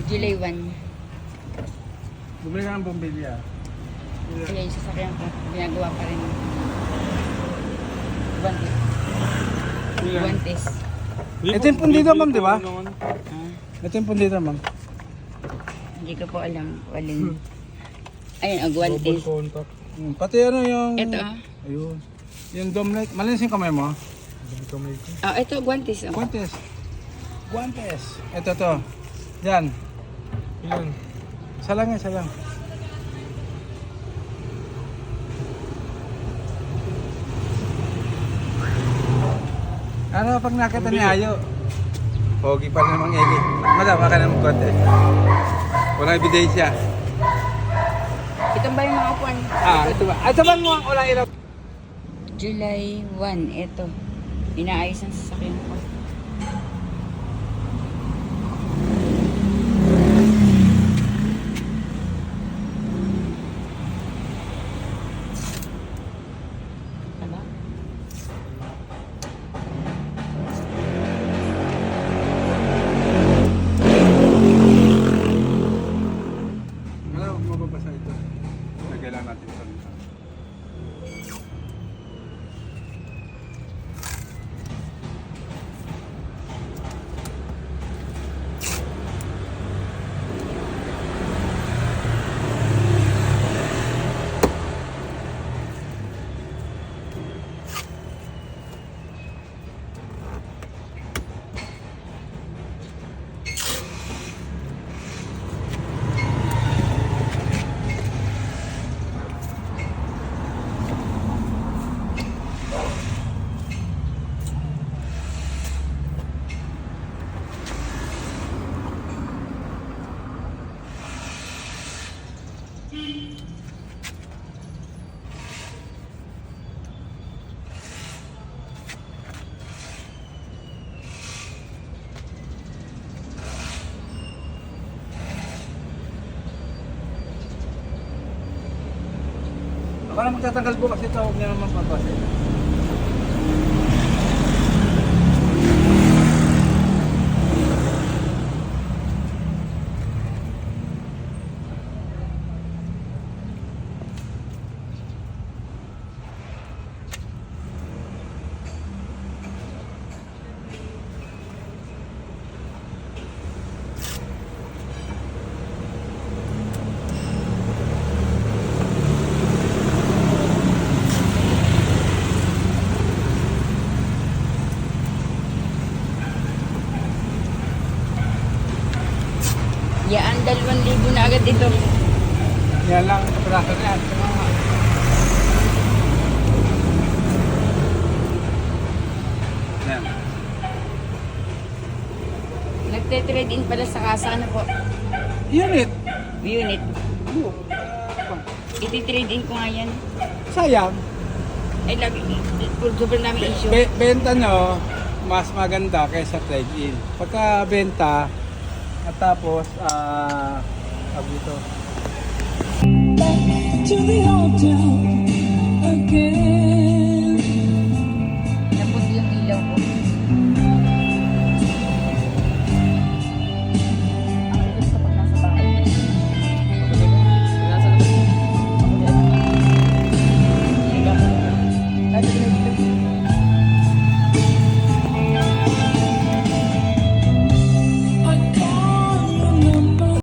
July 1. Bumili ka ng bumbilya. Kaya yung sasakyan ko, ginagawa pa rin. Guantes. Guantes. Ito yung pundido, ma'am, di ba? Ah, Ito yung pundido, ma'am. hindi ko po alam. Walin. Ayun, guantes. Pati ano yung... Ito ah. Ayun. Yung dome light. Malinis yung kamay mo? Ah, ito, guantes. Oh. Guantes. Guantes. Ito to. Yan. Yan. Isa lang yan, isa lang. Ano pag nakita ni Ayo? Pogi pa rin namang Eli. Madama ka ng Guantes. Walang ebidensya. Ito ba yung mga upuan? Ito ba? Ito ba mo walang ilaw? July 1, ito. Inaayos ang sasakyan ko. Diba? Ano, mababasa ito. Nagailan natin ito. Ako na magtatanggal bukas ito, huwag niya naman pagbasin. Yaan, 2,000 na agad ito. Yan lang, kapiraso na yan. Yan. Nagte-trade in pala sa kasa, ano po? Unit. Unit. Ano? Iti-trade in ko nga yan. Sayang. Ay, lagi. Sobrang dami issue. Benta nyo, mas maganda kaysa trade-in. Pagka benta, at tapos, dito. Back to the old town again.